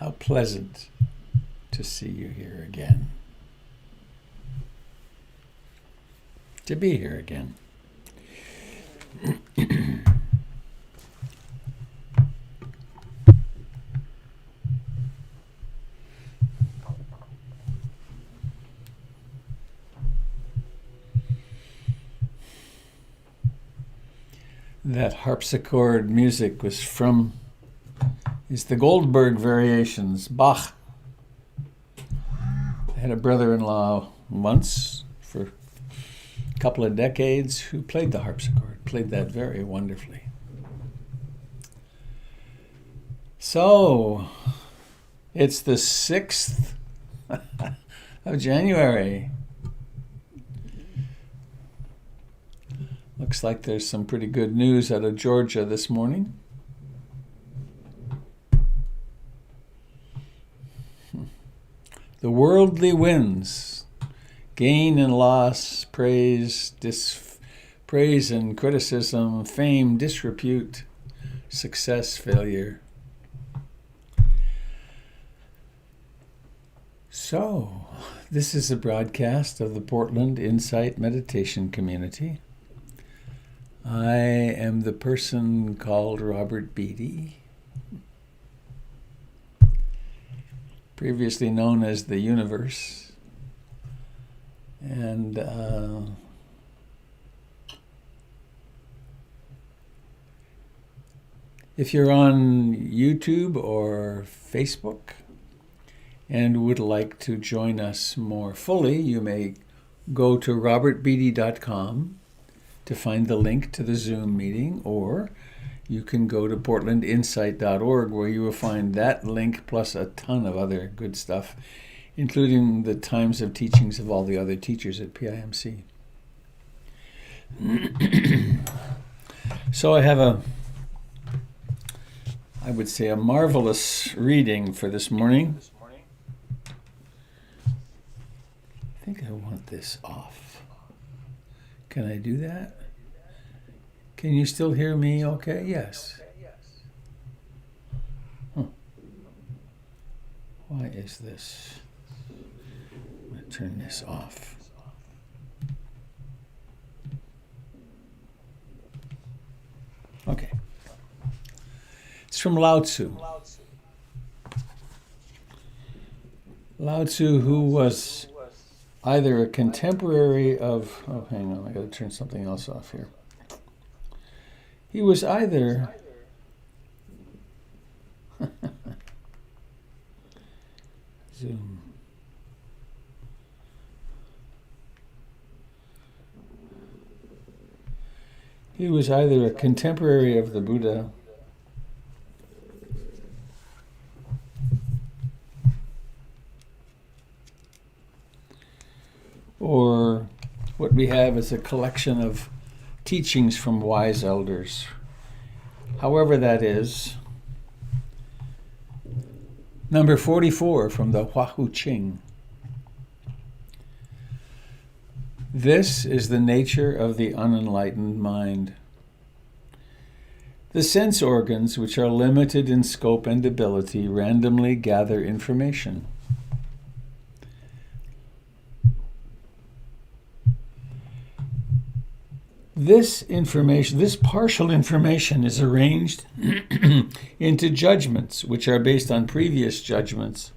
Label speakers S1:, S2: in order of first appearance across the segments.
S1: How pleasant to see you here again. To be here again. That harpsichord music is the Goldberg Variations, Bach. I had a brother-in-law once for a couple of decades who played the harpsichord, played that very wonderfully. So, it's the 6th of January. Looks like there's some pretty good news out of Georgia this morning. The worldly winds, gain and loss, praise, praise and criticism, fame, disrepute, success, failure. So, this is a broadcast of the Portland Insight Meditation Community. I am the person called Robert Beatty, previously known as the Universe, and if you're on YouTube or Facebook and would like to join us more fully, you may go to robertbeatty.com to find the link to the Zoom meeting, or you can go to portlandinsight.org where you will find that link plus a ton of other good stuff, including the times of teachings of all the other teachers at PIMC. So I have I would say a marvelous reading for this morning. I think I want this off. Can I do that? Can you still hear me okay? Yes. Huh. Why is this? I'm going to turn this off. Okay. It's from Lao Tzu. Lao Tzu, who was either a contemporary of... Oh, hang on, I got to turn something else off here. He was either Zoom. He was either a contemporary of the Buddha or what we have is a collection of teachings from wise elders. However that is. Number 44 from the Hua Hu Ching. This is the nature of the unenlightened mind. The sense organs, which are limited in scope and ability, randomly gather information. This partial information is arranged into judgments, which are based on previous judgments,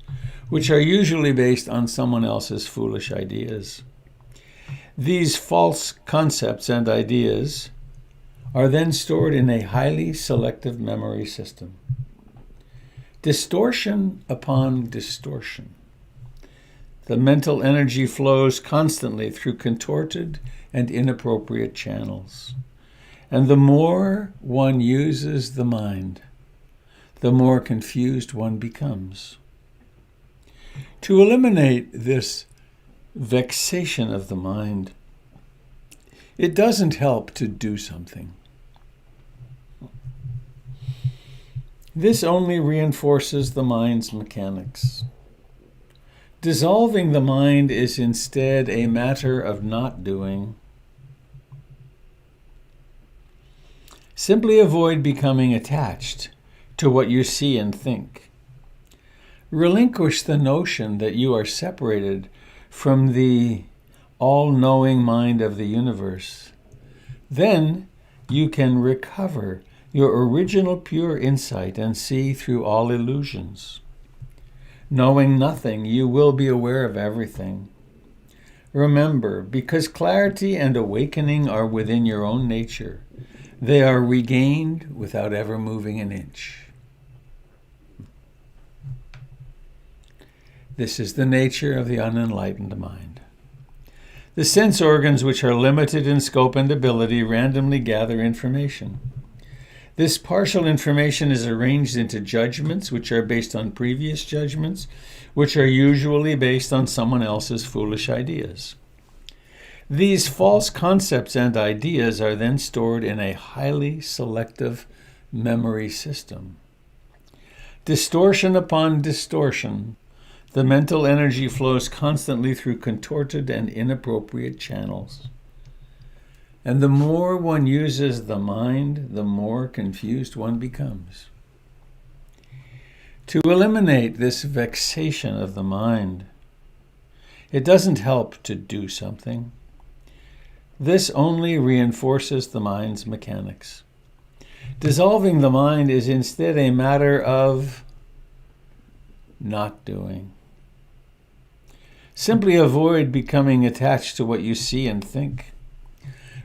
S1: which are usually based on someone else's foolish ideas. These false concepts and ideas are then stored in a highly selective memory system. Distortion upon distortion. The mental energy flows constantly through contorted and inappropriate channels. And the more one uses the mind, the more confused one becomes. To eliminate this vexation of the mind, it doesn't help to do something. This only reinforces the mind's mechanics. Dissolving the mind is instead a matter of not doing. Simply avoid becoming attached to what you see and think. Relinquish the notion that you are separated from the all-knowing mind of the universe. Then you can recover your original pure insight and see through all illusions. Knowing nothing, you will be aware of everything. Remember, because clarity and awakening are within your own nature, they are regained without ever moving an inch. This is the nature of the unenlightened mind. The sense organs, which are limited in scope and ability, randomly gather information. This partial information is arranged into judgments, which are based on previous judgments, which are usually based on someone else's foolish ideas. These false concepts and ideas are then stored in a highly selective memory system. Distortion upon distortion, the mental energy flows constantly through contorted and inappropriate channels. And the more one uses the mind, the more confused one becomes. To eliminate this vexation of the mind, it doesn't help to do something. This only reinforces the mind's mechanics. Dissolving the mind is instead a matter of not doing. Simply avoid becoming attached to what you see and think.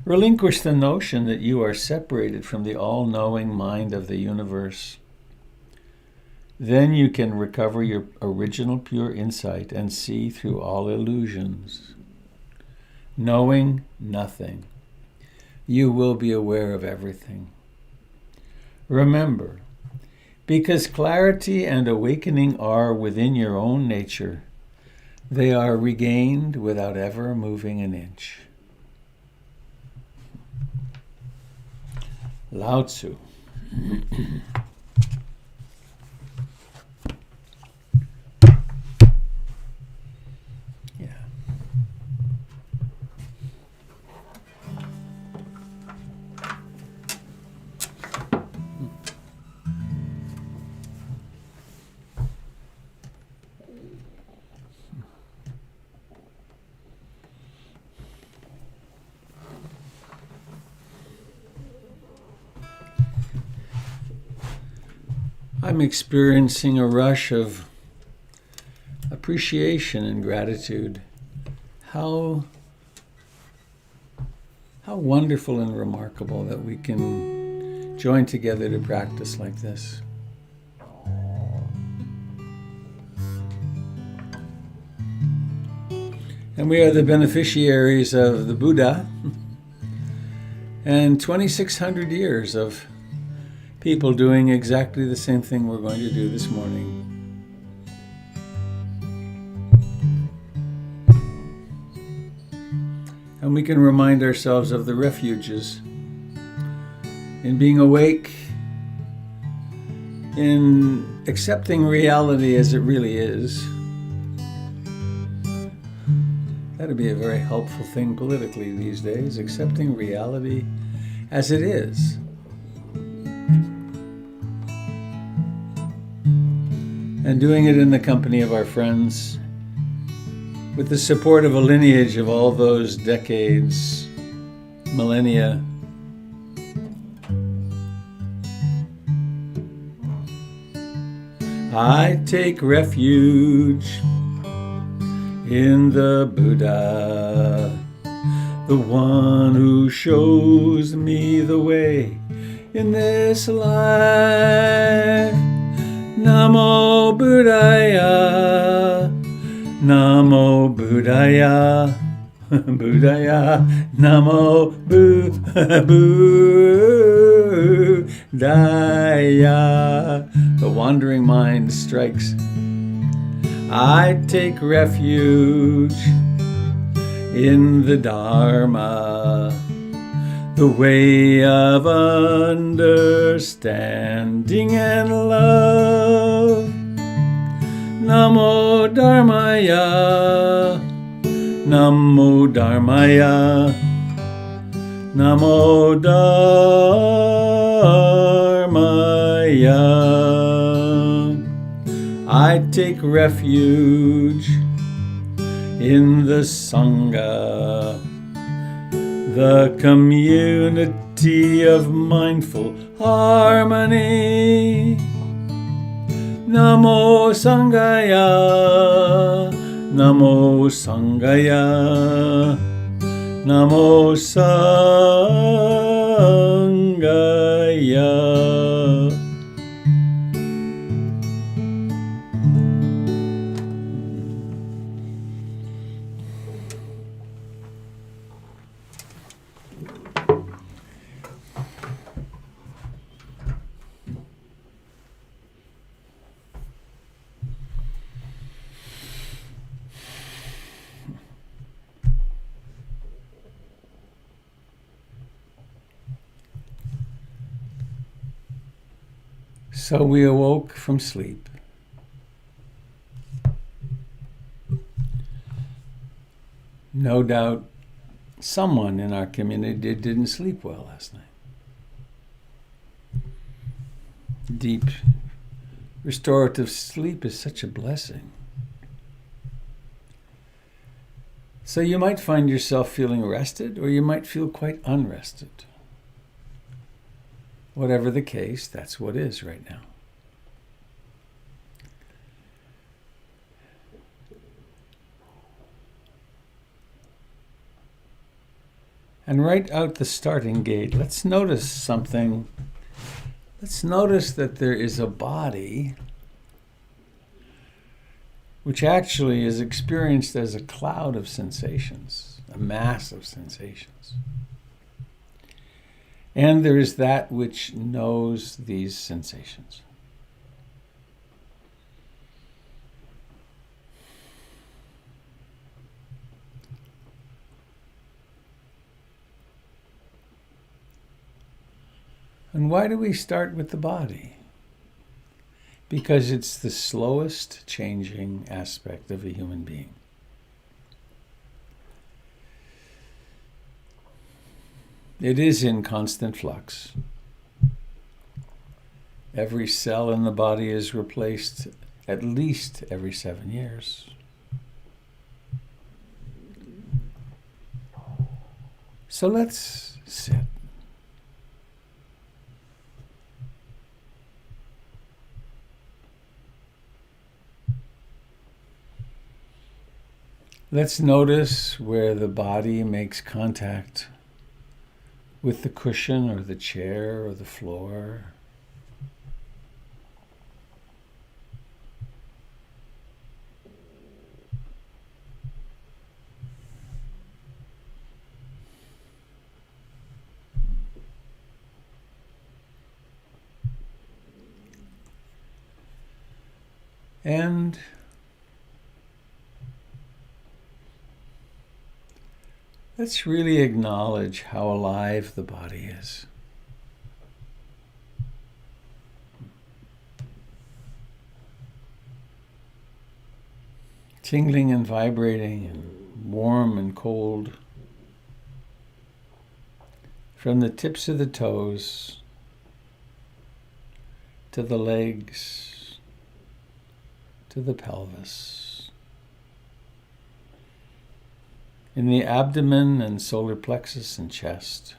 S1: Relinquish the notion that you are separated from the all-knowing mind of the universe. Then you can recover your original pure insight and see through all illusions. Knowing nothing, you will be aware of everything. Remember, because clarity and awakening are within your own nature, they are regained without ever moving an inch. Lao Tzu. I'm experiencing a rush of appreciation and gratitude. How wonderful and remarkable that we can join together to practice like this. And we are the beneficiaries of the Buddha and 2,600 years of people doing exactly the same thing we're going to do this morning. And we can remind ourselves of the refuges in being awake, in accepting reality as it really is. That'd be a very helpful thing politically these days, accepting reality as it is. And doing it in the company of our friends, with the support of a lineage of all those decades, millennia. I take refuge in the Buddha, the one who shows me the way in this life. Namo Buddhaya, Namo Buddhaya, Buddhaya, Namo Buddhaya. The wandering mind strikes. I take refuge in the Dharma, the way of understanding and love. Namo Dharmaya, Namo Dharmaya, Namo Dharmaya. I take refuge in the Sangha, the community of mindful harmony. Namo Sangaya, Namo Sangaya, Namo Sangaya. So we awoke from sleep. No doubt someone in our community didn't sleep well last night. Deep, restorative sleep is such a blessing. So you might find yourself feeling rested, or you might feel quite unrested. Whatever the case, that's what is right now. And right out the starting gate, let's notice something. Let's notice that there is a body which actually is experienced as a cloud of sensations, a mass of sensations. And there is that which knows these sensations. And why do we start with the body? Because it's the slowest changing aspect of a human being. It is in constant flux. Every cell in the body is replaced at least every 7 years. So let's sit. Let's notice where the body makes contact with the cushion or the chair or the floor. And let's really acknowledge how alive the body is. Tingling and vibrating and warm and cold. From the tips of the toes to the legs to the pelvis. In the abdomen and solar plexus and chest.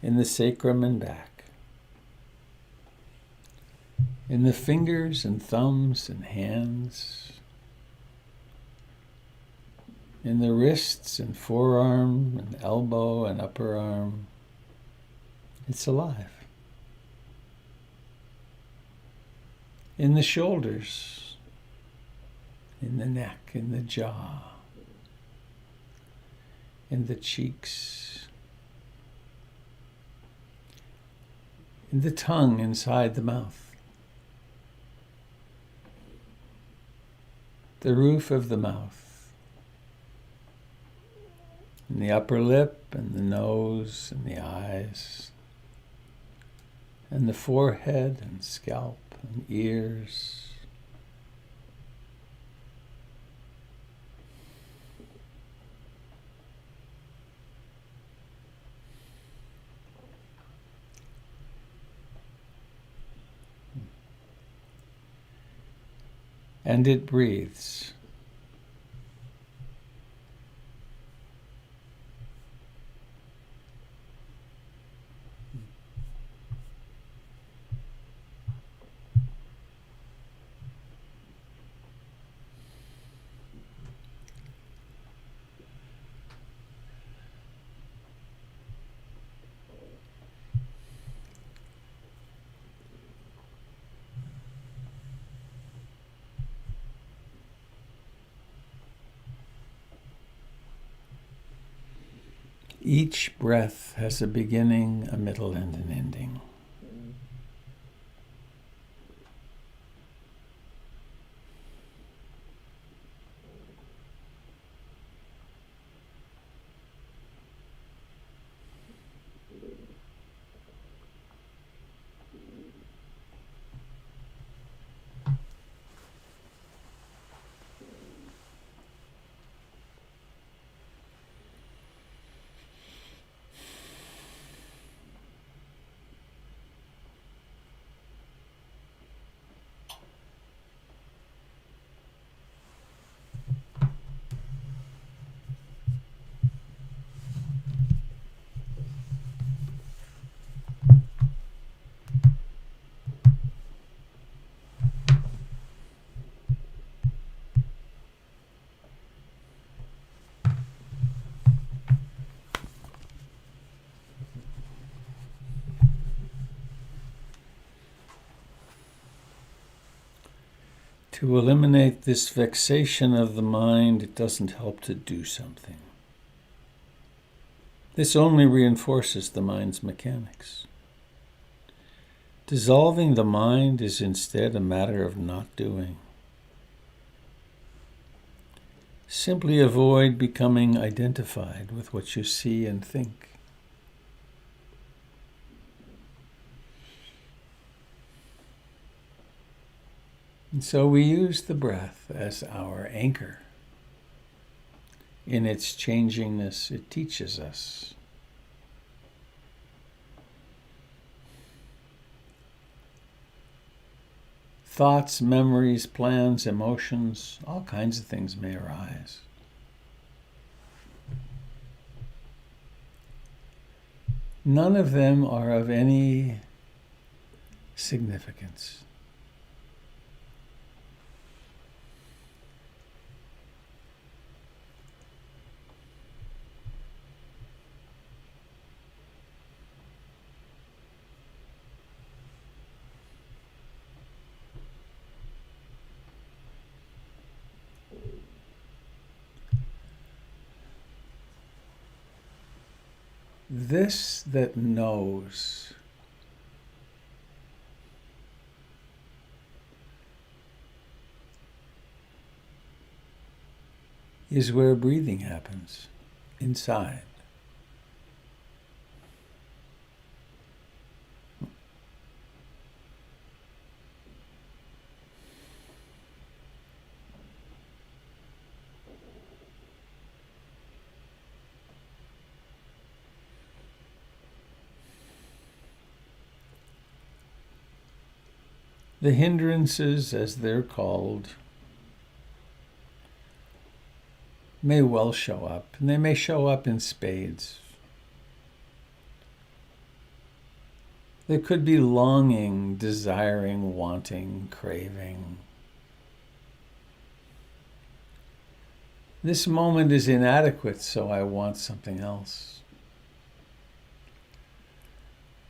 S1: In the sacrum and back. In the fingers and thumbs and hands. In the wrists and forearm and elbow and upper arm. It's alive. In the shoulders, in the neck, in the jaw, in the cheeks, in the tongue inside the mouth, the roof of the mouth, in the upper lip and the nose and the eyes, and the forehead and scalp and ears. and it breathes. Each breath has a beginning, a middle, and an ending. To eliminate this vexation of the mind, it doesn't help to do something. This only reinforces the mind's mechanics. Dissolving the mind is instead a matter of not doing. Simply avoid becoming identified with what you see and think. And so we use the breath as our anchor. In its changingness, it teaches us. Thoughts, memories, plans, emotions, all kinds of things may arise. None of them are of any significance. This that knows is where breathing happens, inside. The hindrances, as they're called, may well show up, and they may show up in spades. There could be longing, desiring, wanting, craving. This moment is inadequate, so I want something else.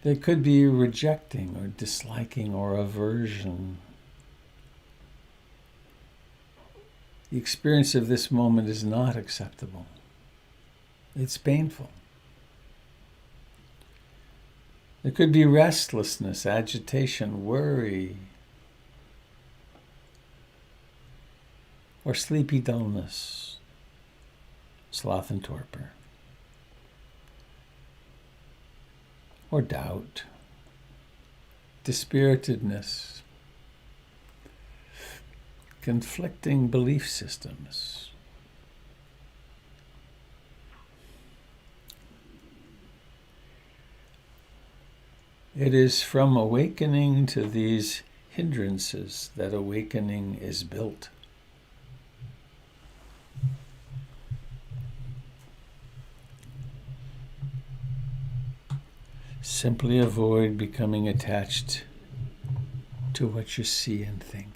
S1: There could be rejecting or disliking or aversion. The experience of this moment is not acceptable. It's painful. There could be restlessness, agitation, worry, or sleepy dullness, sloth and torpor. Or doubt, dispiritedness, conflicting belief systems. It is from awakening to these hindrances that awakening is built. Simply avoid becoming attached to what you see and think.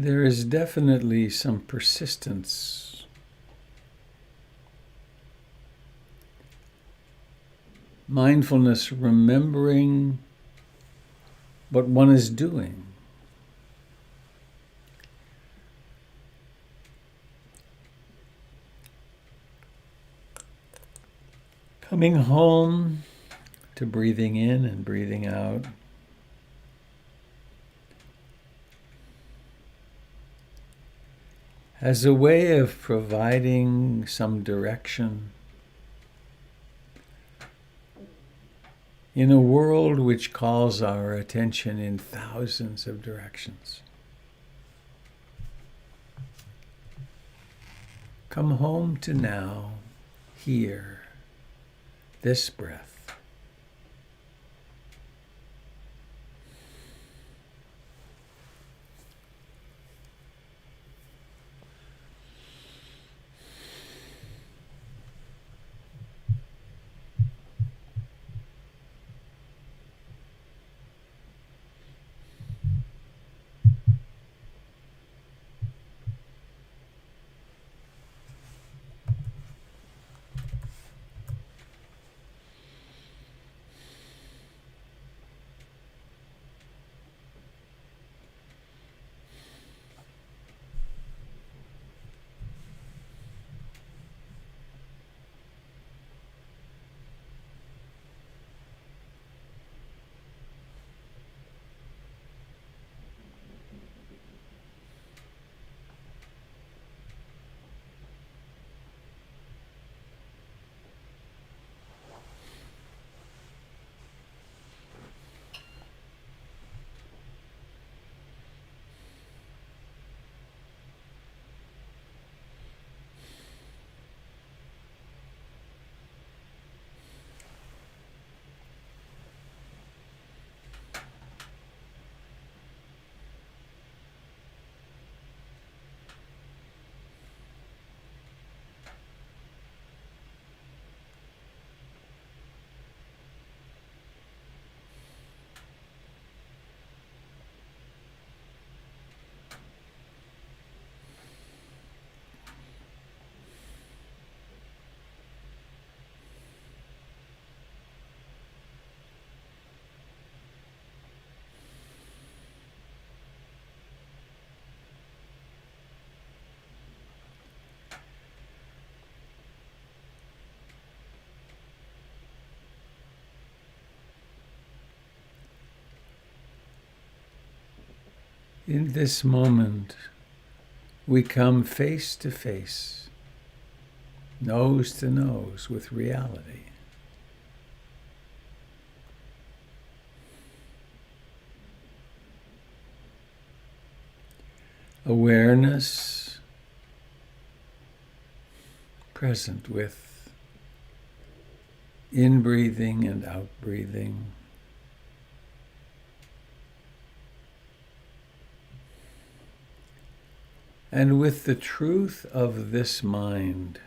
S1: There is definitely some persistence. Mindfulness, remembering what one is doing. Coming home to breathing in and breathing out. As a way of providing some direction in a world which calls our attention in thousands of directions. Come home to now, here, this breath. In this moment, we come face to face, nose to nose with reality. Awareness present with in-breathing and out-breathing. And with the truth of this mind.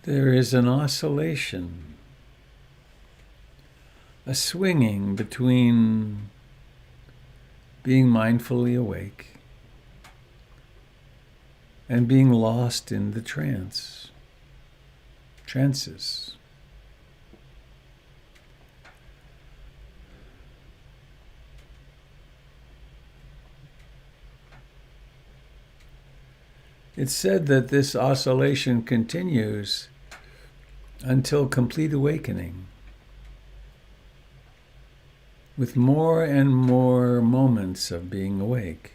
S1: There is an oscillation, a swinging between being mindfully awake and being lost in the trances. It's said that this oscillation continues until complete awakening, with more and more moments of being awake.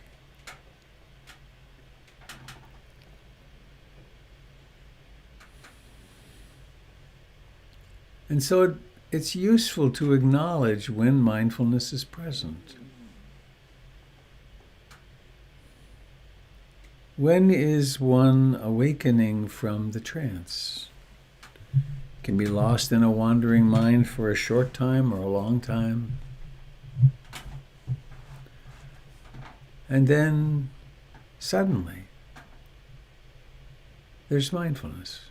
S1: And so it's useful to acknowledge when mindfulness is present. When is one awakening from the trance? Can be lost in a wandering mind for a short time or a long time. And then suddenly there's mindfulness.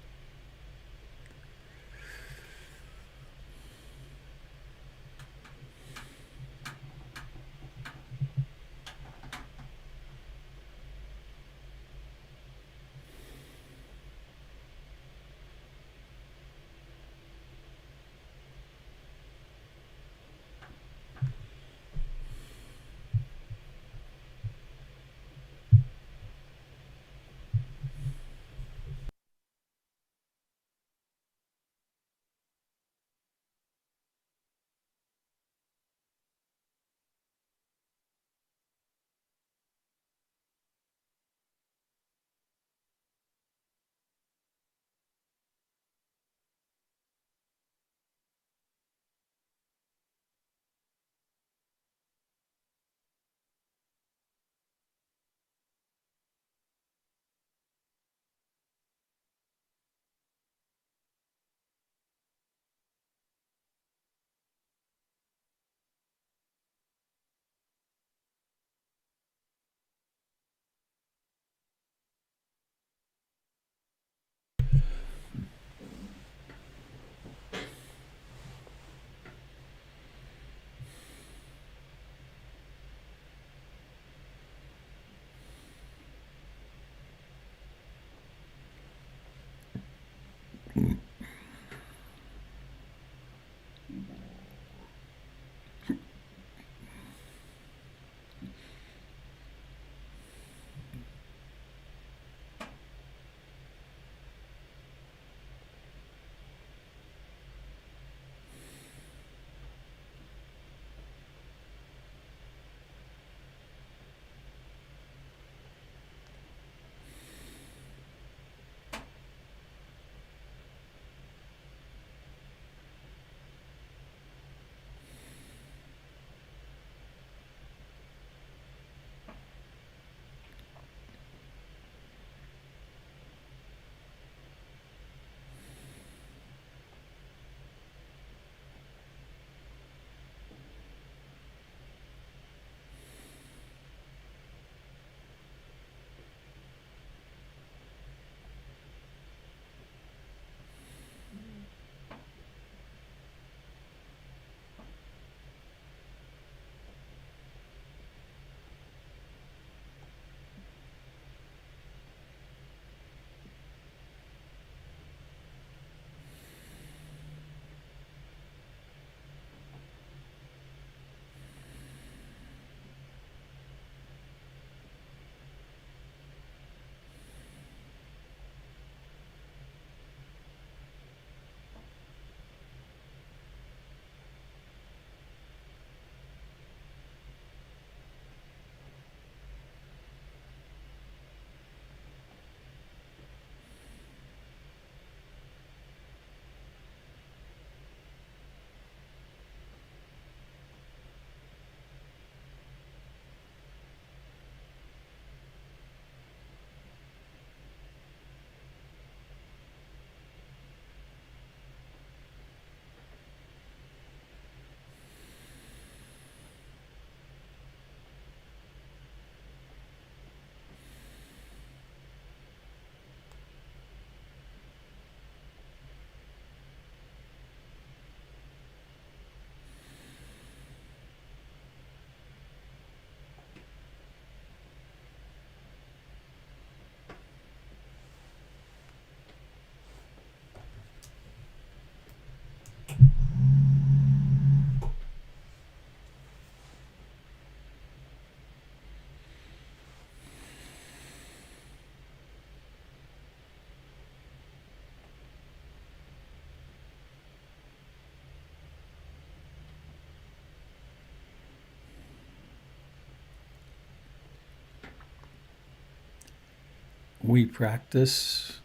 S1: we practice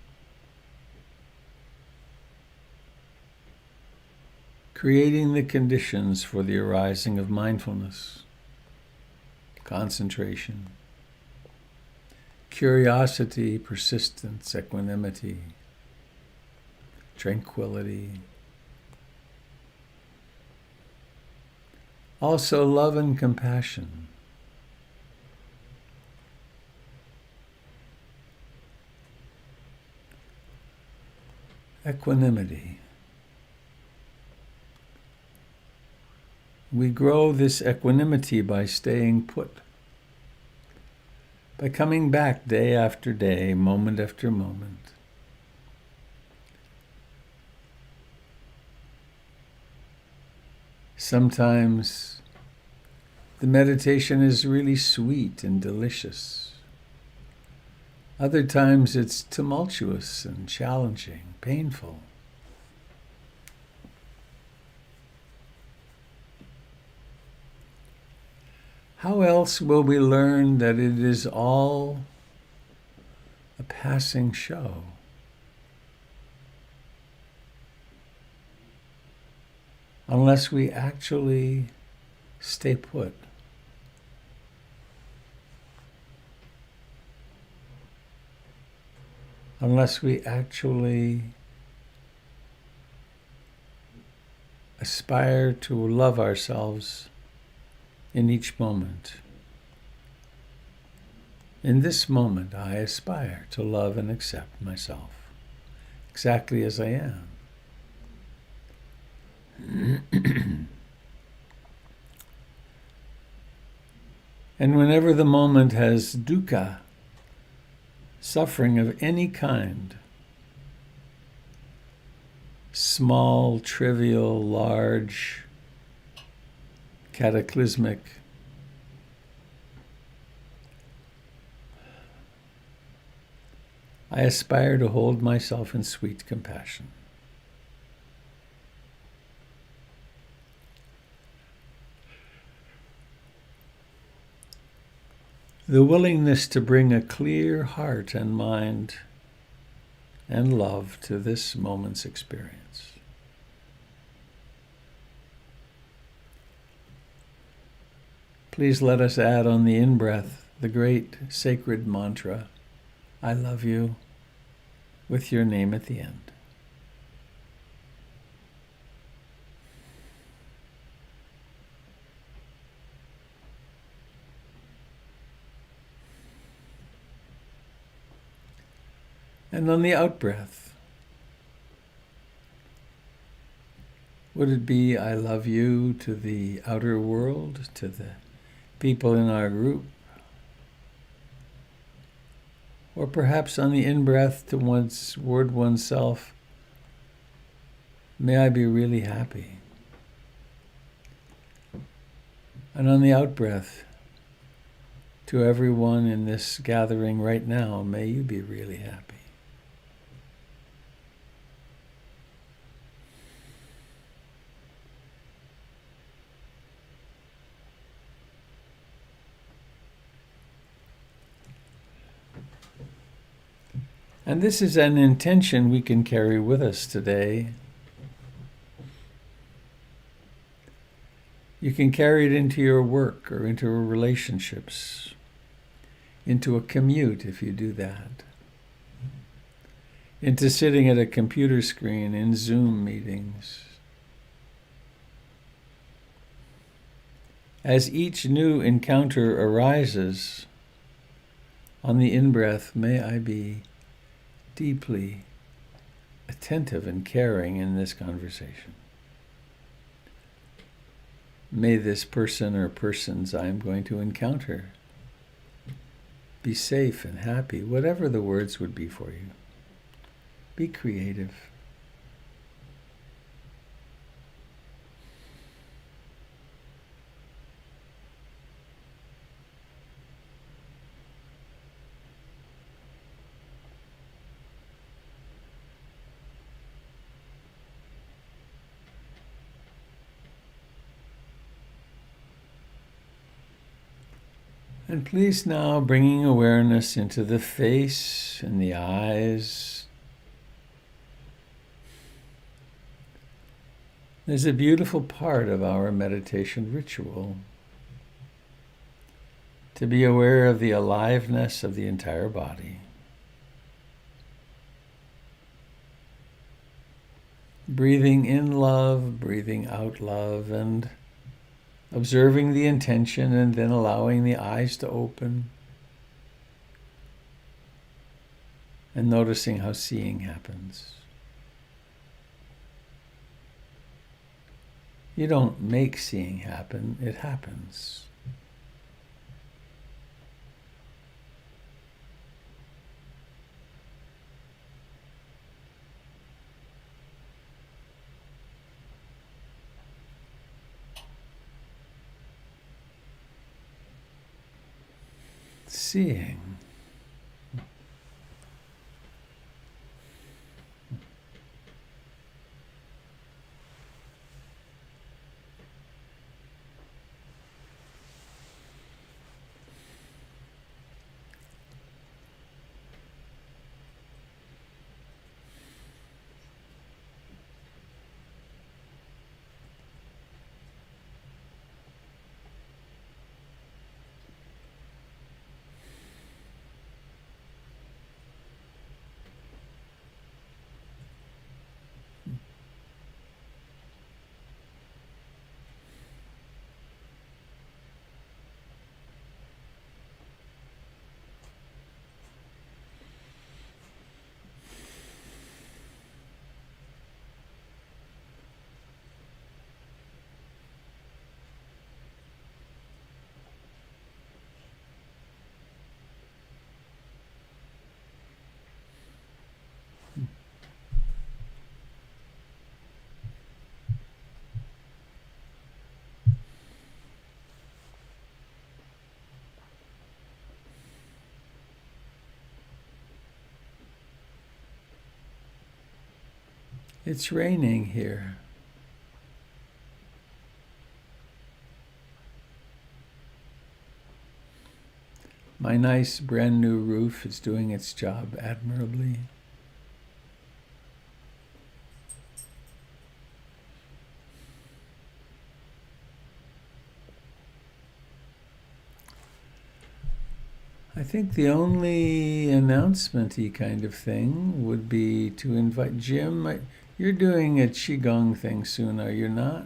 S1: creating the conditions for the arising of mindfulness, concentration, curiosity, persistence, equanimity, tranquility. Also love and compassion. Equanimity. We grow this equanimity by staying put, by coming back day after day, moment after moment. Sometimes the meditation is really sweet and delicious. Other times it's tumultuous and challenging, painful. How else will we learn that it is all a passing show? Unless we actually stay put. Unless we actually aspire to love ourselves in each moment. In this moment, I aspire to love and accept myself exactly as I am. And whenever the moment has dukkha, suffering of any kind, small, trivial, large, cataclysmic, I aspire to hold myself in sweet compassion. The willingness to bring a clear heart and mind and love to this moment's experience. Please let us add on the in-breath the great sacred mantra, I love you, with your name at the end. And on the out-breath, would it be I love you to the outer world, to the people in our group? Or perhaps on the in-breath to word oneself, may I be really happy. And on the out-breath, to everyone in this gathering right now, may you be really happy. And this is an intention we can carry with us today. You can carry it into your work or into relationships, into a commute if you do that, into sitting at a computer screen in Zoom meetings. As each new encounter arises, on the in-breath, may I be deeply attentive and caring in this conversation. May this person or persons I am going to encounter be safe and happy, whatever the words would be for you. Be creative. And please now bringing awareness into the face and the eyes. There's a beautiful part of our meditation ritual to be aware of the aliveness of the entire body. Breathing in love, breathing out love, and observing the intention and then allowing the eyes to open and noticing how seeing happens. You don't make seeing happen, it happens. Seeing. It's raining here. My nice brand new roof is doing its job admirably. I think the only announcement-y kind of thing would be to invite Jim. You're doing a Qigong thing soon, are you not?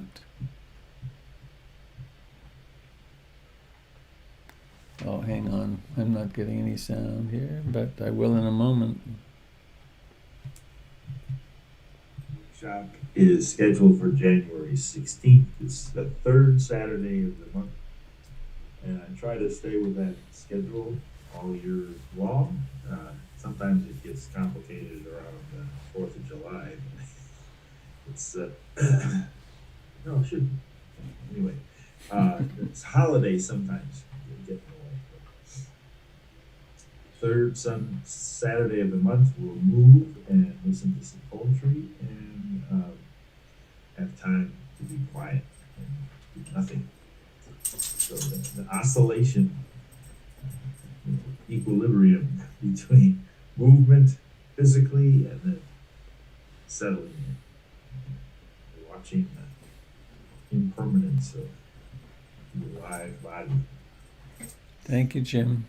S1: Oh, hang on. I'm not getting any sound here, but I will in a moment.
S2: Workshop is scheduled for January 16th. It's the third Saturday of the month. And I try to stay with that schedule all year long. Sometimes it gets complicated around the 4th of July. It's, no, it shouldn't. Anyway, it's holiday sometimes. Get in the way. Third Saturday of the month, we'll move and listen to some poetry and have time to be quiet and do nothing. So the oscillation, equilibrium between movement physically and then settling in, watching the impermanence of the live body.
S1: Thank you, Jim.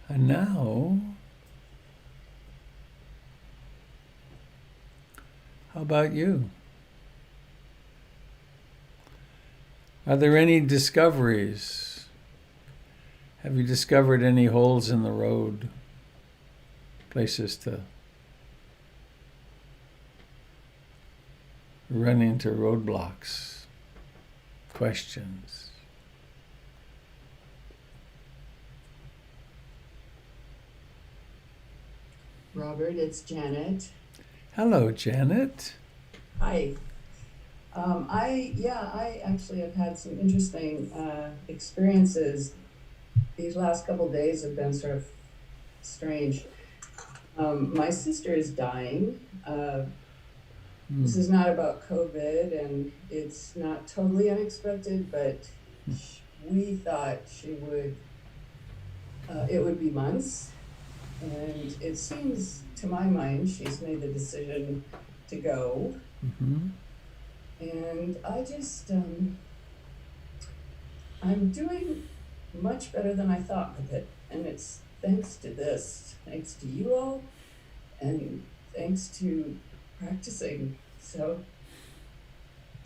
S1: And now, how about you? Are there any discoveries? Have you discovered any holes in the road? Places to run into roadblocks, questions?
S3: Robert, it's Janet.
S1: Hello, Janet.
S3: Hi. I actually have had some interesting experiences. These last couple of days have been sort of strange. My sister is dying. This is not about COVID, and it's not totally unexpected, but we thought it would be months. And it seems, to my mind, she's made the decision to go.
S1: Mhm.
S3: And I'm doing much better than I thought with it. And it's thanks to this, thanks to you all, and thanks to practicing. So,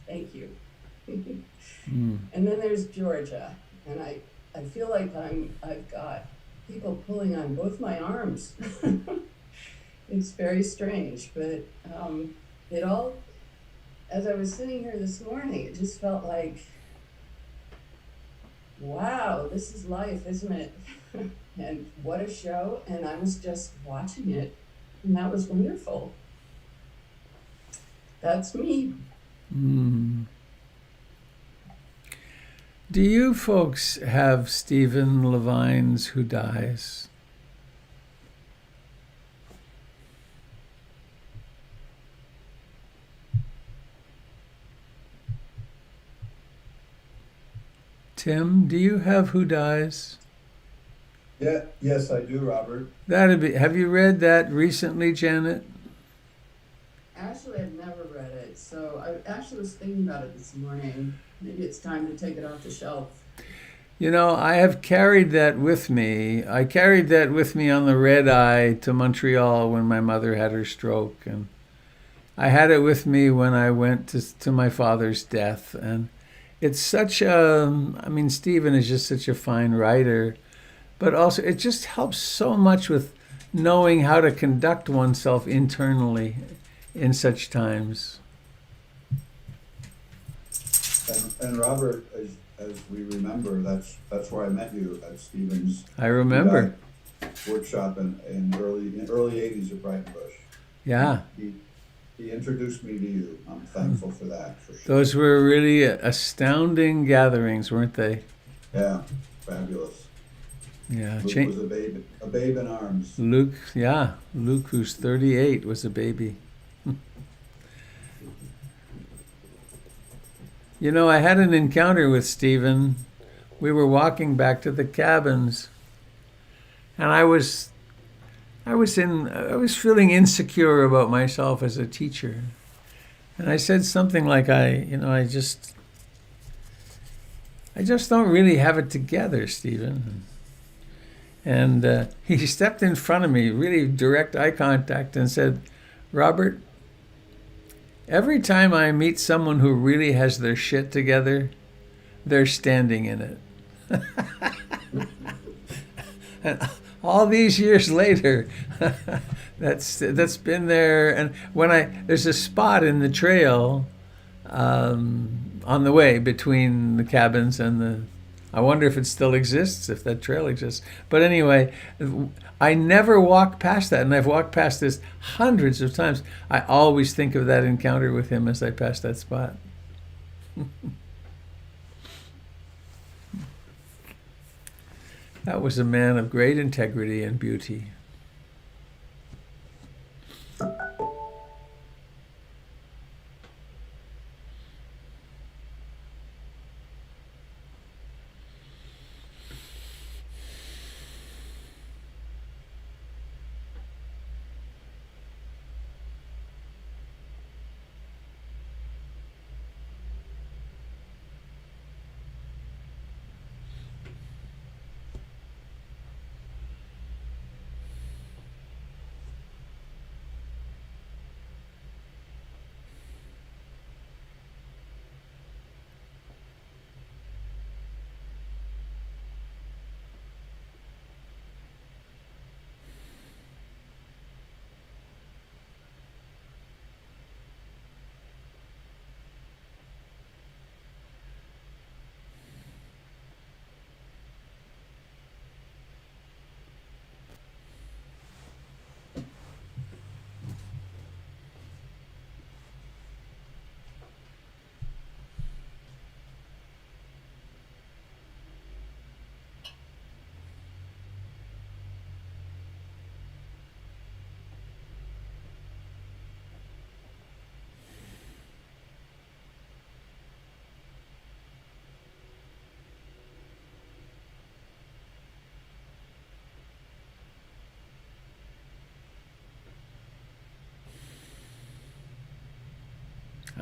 S3: thank you.
S1: Mm.
S3: And then there's Georgia. And I feel like I've got people pulling on both my arms. It's very strange, but it all, as I was sitting here this morning, it just felt like, wow, this is life, isn't it? And what a show. And I was just watching it, and that was wonderful. That's me.
S1: Mm. Do you folks have Stephen Levine's Who Dies? Tim, do you have Who Dies?
S4: Yeah, yes, I do, Robert.
S1: Have you read that recently, Janet?
S3: Actually, I've never read it, so I actually was thinking about it this morning. Maybe it's time to take it off the shelf.
S1: You know, I have carried that with me. I carried that with me on the red eye to Montreal when my mother had her stroke, and I had it with me when I went to my father's death. And it's such Stephen is just such a fine writer, but also it just helps so much with knowing how to conduct oneself internally in such times.
S4: And Robert, as we remember, that's where I met you at Stephen's
S1: I remember.
S4: workshop in early '80s at Brighton Bush.
S1: Yeah.
S4: He introduced me to you. I'm thankful for that, for sure.
S1: Those were really astounding gatherings, weren't they?
S4: Yeah, fabulous.
S1: Yeah.
S4: Luke was a babe in arms.
S1: Luke, who's 38, was a baby. You know, I had an encounter with Stephen. We were walking back to the cabins, and I was feeling insecure about myself as a teacher. And I said something like, I just don't really have it together, Stephen. And he stepped in front of me, really direct eye contact, and said, Robert, every time I meet someone who really has their shit together, they're standing in it. And all these years later, that's been there. And there's a spot in the trail on the way between the cabins and I wonder if it still exists, if that trail exists. But anyway, I never walk past that, and I've walked past this hundreds of times. I always think of that encounter with him as I pass that spot. That was a man of great integrity and beauty.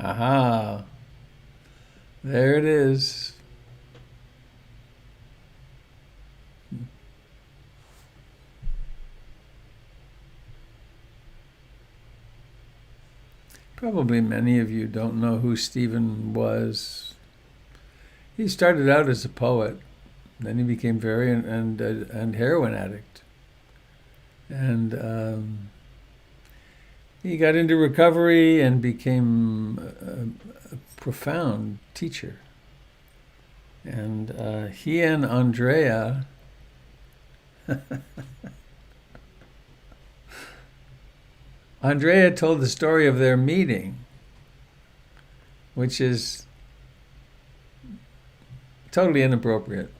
S1: Aha. There it is. Probably many of you don't know who Stephen was. He started out as a poet, then he became and heroin addict, and he got into recovery and became a profound teacher. And he and Andrea Andrea told the story of their meeting, which is totally inappropriate,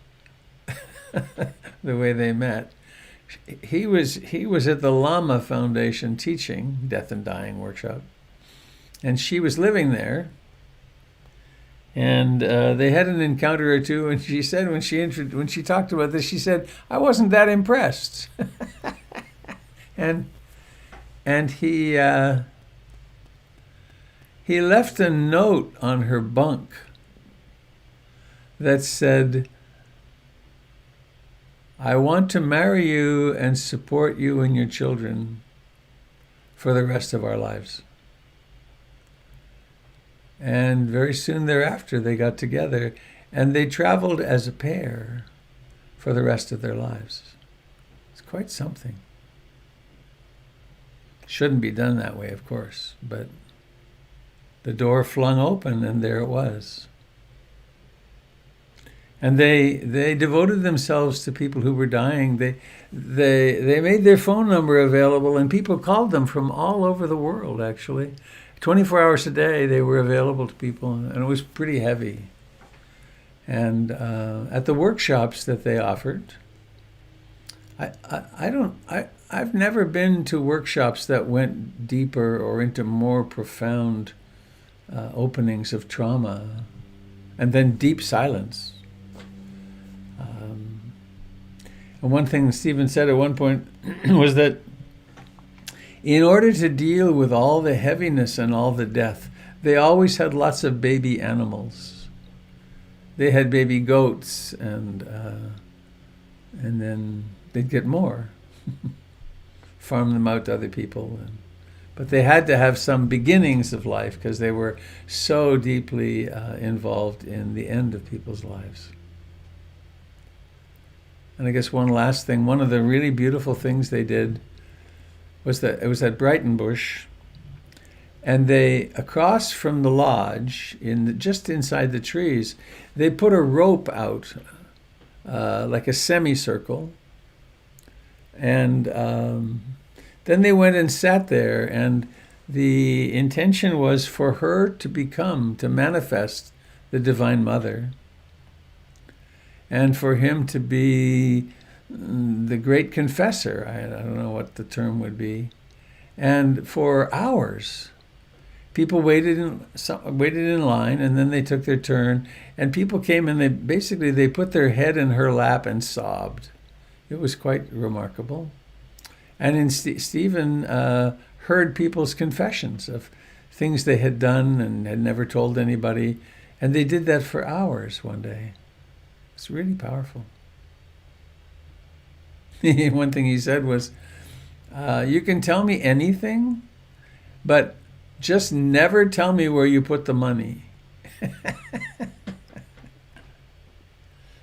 S1: the way they met. He was at the Lama Foundation teaching Death and Dying workshop, and she was living there, and they had an encounter or two, and she said when she talked about this, she said, "I wasn't that impressed." and he left a note on her bunk that said, "I want to marry you and support you and your children for the rest of our lives." And very soon thereafter, they got together and they traveled as a pair for the rest of their lives. It's quite something. Shouldn't be done that way, of course, but the door flung open and there it was. And they devoted themselves to people who were dying. They made their phone number available, and people called them from all over the world, actually. 24 hours a day they were available to people, and it was pretty heavy. And at the workshops that they offered, I've never been to workshops that went deeper or into more profound openings of trauma, and then deep silence. And one thing Stephen said at one point was that in order to deal with all the heaviness and all the death, they always had lots of baby animals. They had baby goats, and then they'd get more, farm them out to other people. But they had to have some beginnings of life because they were so deeply involved in the end of people's lives. And I guess one last thing, one of the really beautiful things they did was that it was at Brightonbush, and they, across from the lodge, just inside the trees, they put a rope out, like a semicircle, and then they went and sat there, and the intention was for her to manifest the Divine Mother, and for him to be the great confessor. I don't know what the term would be. And for hours, people waited in line, and then they took their turn, and people came and they put their head in her lap and sobbed. It was quite remarkable. And Stephen heard people's confessions of things they had done and had never told anybody, and they did that for hours one day. It's really powerful. One thing he said was, "You can tell me anything, but just never tell me where you put the money."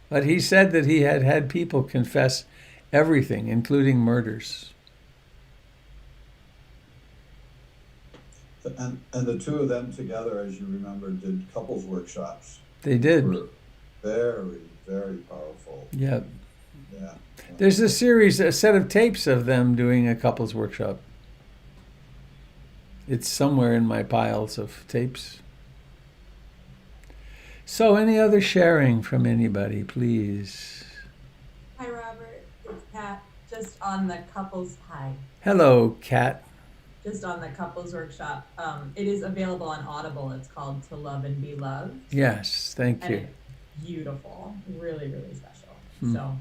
S1: But he said that he had had people confess everything, including murders.
S4: And the two of them together, as you remember, did couples workshops.
S1: They did.
S4: Were very, very powerful.
S1: Yeah.
S4: Yeah.
S1: There's a set of tapes of them doing a couples workshop. It's somewhere in my piles of tapes. So any other sharing from anybody, please?
S5: Hi, Robert. It's Kat. Just on the couples. Hi.
S1: Hello, Kat.
S5: Just on the couples workshop. It is available on Audible. It's called To Love and Be Loved.
S1: Yes, thank
S5: And
S1: you.
S5: it's beautiful. Really, really special. So,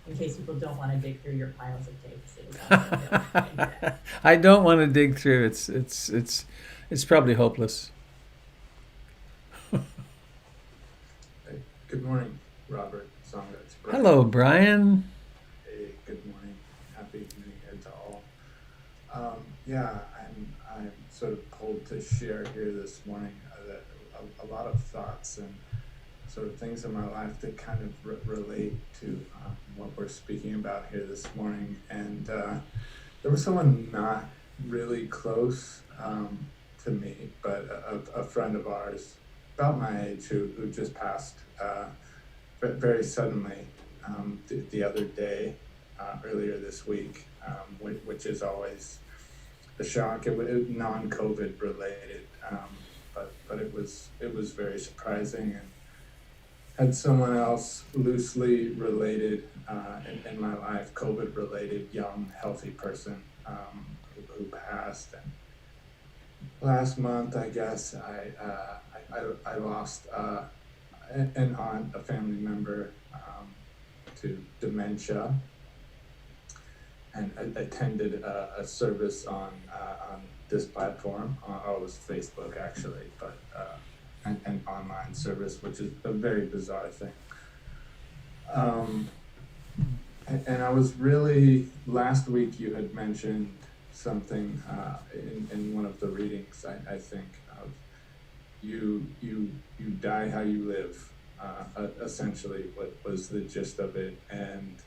S5: in case people don't want to dig through your piles of tapes, it is also available.
S1: I don't want to dig through. It's probably hopeless.
S6: Good morning, Robert. Songa. It's Brian.
S1: Hello, Brian.
S6: Hey, good morning. Happy New Year to all. Yeah, I'm sort of pulled to share here this morning that a lot of thoughts and sort of things in my life that kind of relate to what we're speaking about here this morning. And there was someone not really close to me, but a friend of ours, about my age, who just passed very suddenly the other day, earlier this week, which is always a shock. It was non-COVID related, but it was very surprising, and had someone else loosely related in my life, COVID related, young, healthy person who passed. And last month, I guess, I lost an aunt, a family member, to dementia, and attended a service on this platform. It was Facebook actually, but an online service, which is a very bizarre thing. And I was really, last week you had mentioned something in one of the readings, I think, of you die how you live, essentially what was the gist of it. And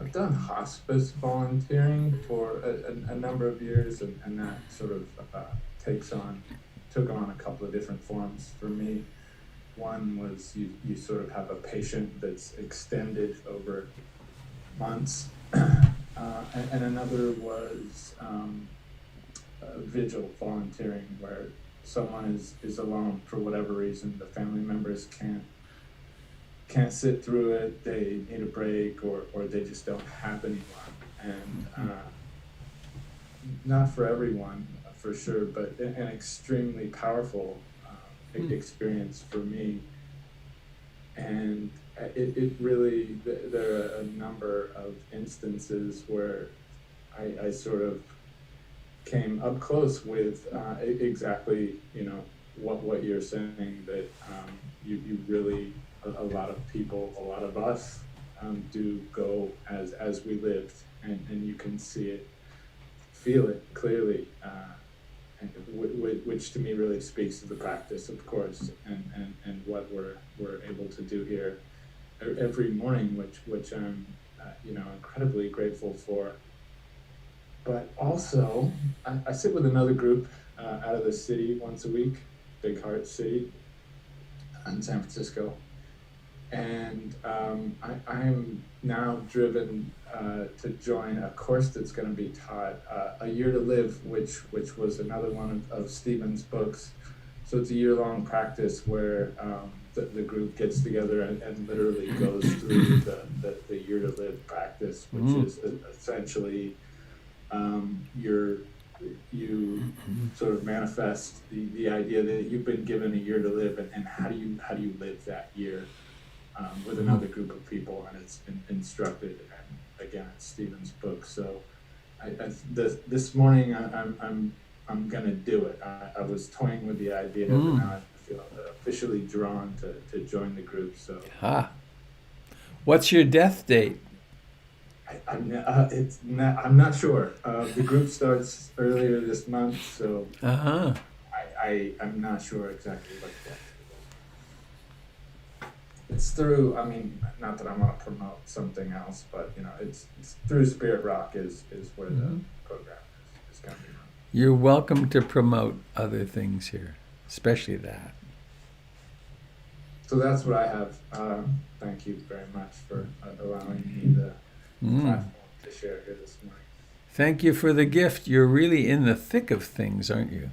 S6: I've done hospice volunteering for a number of years, and that sort of took on a couple of different forms for me. One was you sort of have a patient that's extended over months, and another was vigil volunteering, where someone is alone for whatever reason. The family members can't sit through it, they need a break, or they just don't have anyone. And not for everyone, for sure, but an extremely powerful experience for me. And it really, there are a number of instances where I sort of came up close with exactly, what you're saying, that you really, a lot of people, a lot of us do go as we lived, and you can see it, feel it clearly, which to me really speaks to the practice, of course, and what we're able to do here every morning, which I'm incredibly grateful for. But also, I sit with another group out of the city once a week, Big Heart City in San Francisco. And I'm now driven to join a course that's going to be taught, A Year to Live, which was another one of Stephen's books. So it's a year-long practice where the group gets together and literally goes through the Year to Live practice, which is essentially you sort of manifest the idea that you've been given a year to live, and how do you live that year with another group of people, and it's instructed, and again, it's Stephen's book. So this morning I'm gonna do it. I was toying with the idea, but now I feel officially drawn to join the group. So
S1: What's your death date?
S6: I'm not sure. The group starts earlier this month, so I'm not sure exactly what that is. It's through, not that I want to promote something else, but it's through Spirit Rock is where the program is going to be run.
S1: You're welcome to promote other things here, especially that.
S6: So that's what I have. Thank you very much for allowing me the platform to share here this morning.
S1: Thank you for the gift. You're really in the thick of things, aren't you?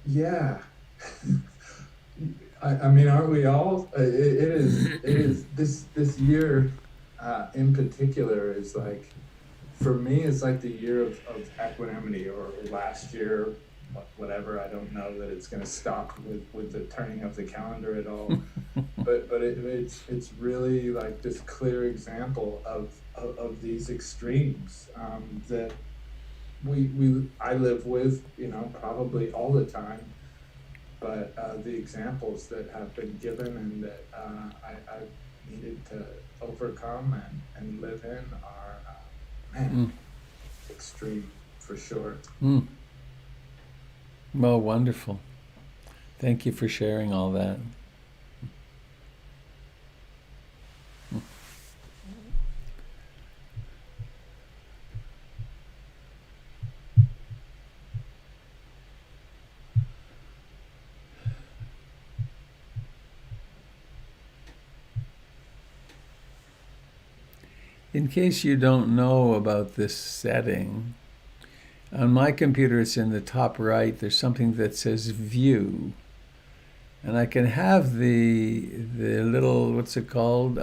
S6: Yeah. Aren't we all? It is this year in particular is like, for me, it's like the year of equanimity, or last year, whatever. I don't know that it's going to stop with the turning of the calendar at all, but it's really like this clear example of these extremes that I live with, probably all the time. but the examples that have been given and that I've needed to overcome and live in are, extreme for sure.
S1: Well, wonderful. Thank you for sharing all that. In case you don't know about this setting, on my computer it's in the top right. There's something that says View. And I can have the little, what's it called?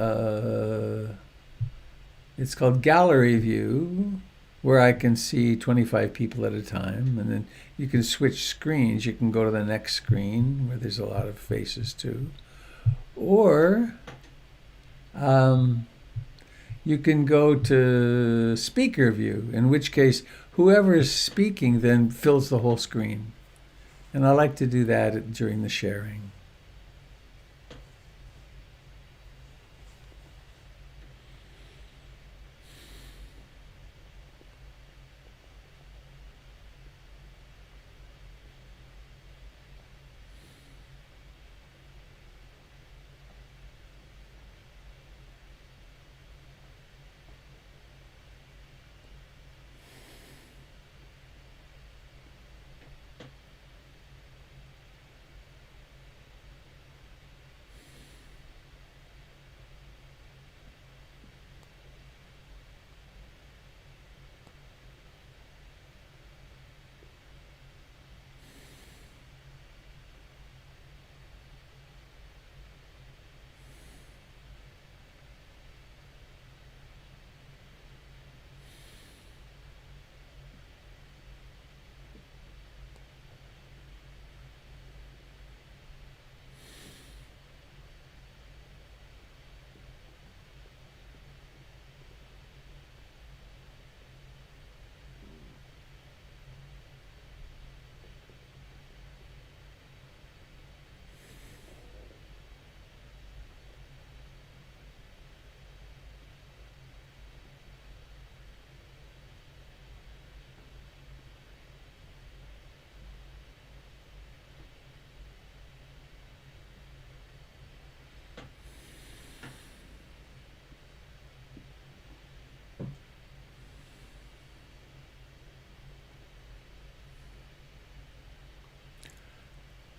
S1: It's called Gallery View, where I can see 25 people at a time. And then you can switch screens. You can go to the next screen where there's a lot of faces too. Or you can go to Speaker View, in which case whoever is speaking then fills the whole screen. And I like to do that during the sharing.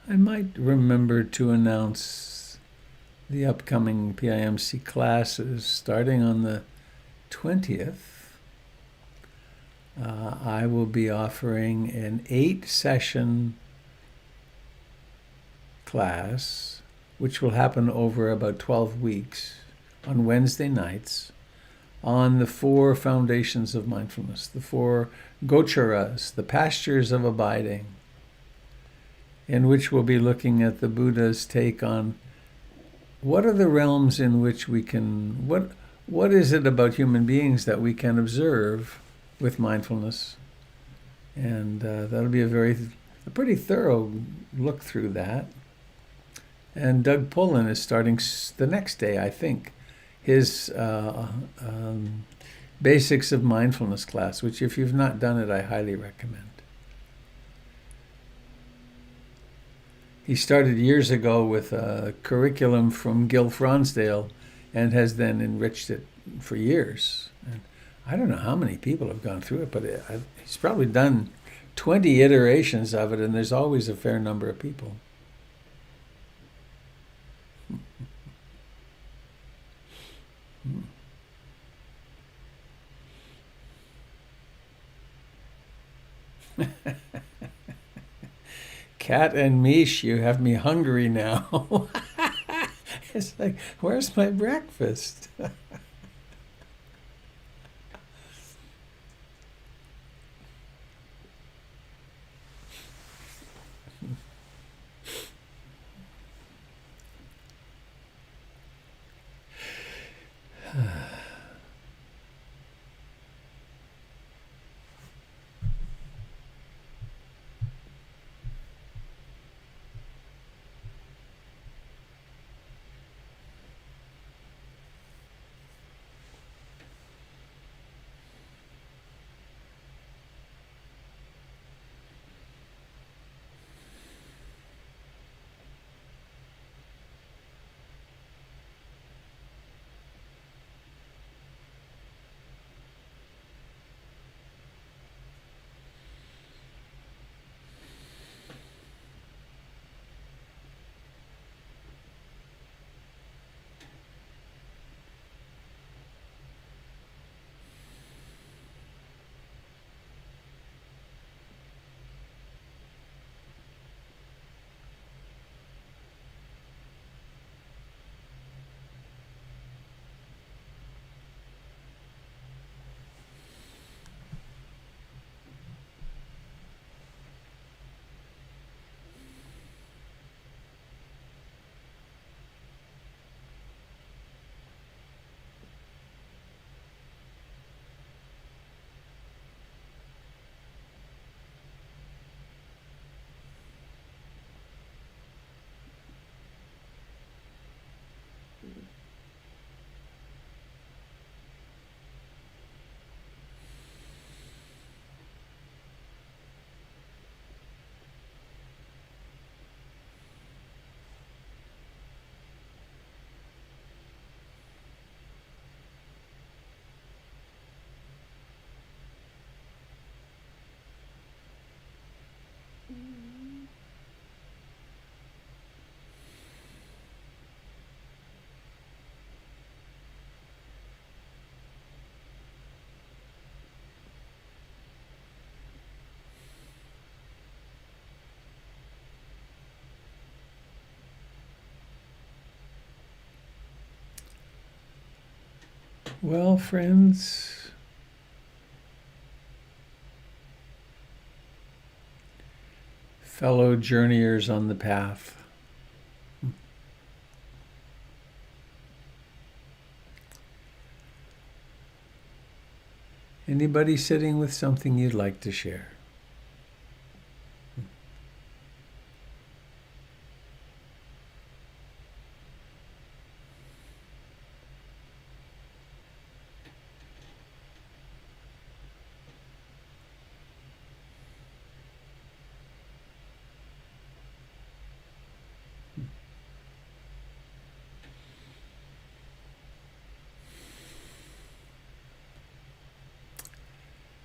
S1: I might remember to announce the upcoming PIMC classes starting on the 20th. I will be offering an 8-session class, which will happen over about 12 weeks on Wednesday nights, on the 4 foundations of mindfulness, the 4 gocharas, the pastures of abiding, in which we'll be looking at the Buddha's take on what are the realms in which we can, what is it about human beings that we can observe with mindfulness. And that'll be a pretty thorough look through that. And Doug Pullen is starting the next day, I think, his Basics of Mindfulness class, which if you've not done it, I highly recommend. He started years ago with a curriculum from Gil Fronsdale and has then enriched it for years. And I don't know how many people have gone through it, but he's probably done 20 iterations of it, and there's always a fair number of people. Cat and Mish, you have me hungry now. It's like, where's my breakfast? Well, friends, fellow journeyers on the path, anybody sitting with something you'd like to share?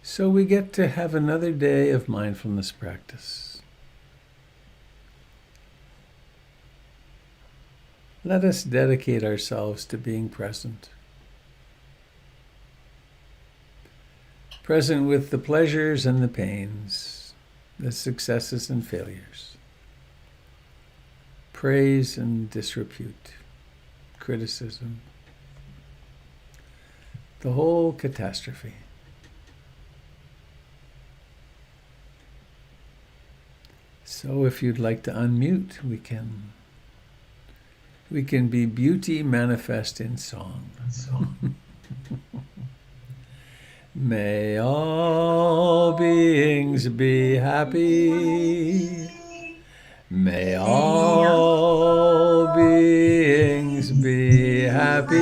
S1: So we get to have another day of mindfulness practice. Let us dedicate ourselves to being present. Present with the pleasures and the pains, the successes and failures, praise and disrepute, criticism, the whole catastrophe. So if you'd like to unmute, we can be beauty manifest in song. May all beings be happy. May all beings be happy.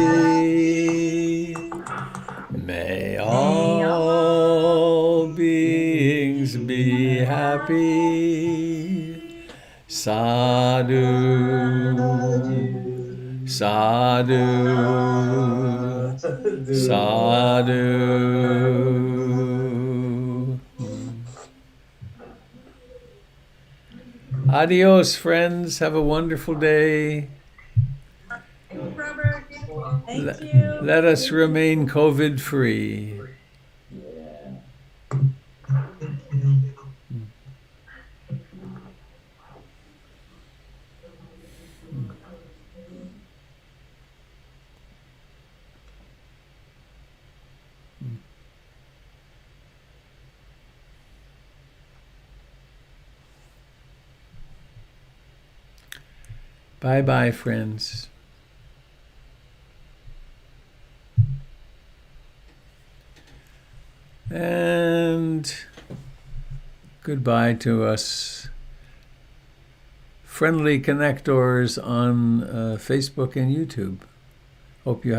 S1: May all beings be happy. Sadhu, sadhu, sadhu. Adios, friends. Have a wonderful day.
S5: Robert, thank you.
S1: Let us remain COVID-free. Bye-bye, friends. And goodbye to us friendly connectors on Facebook and YouTube. Hope you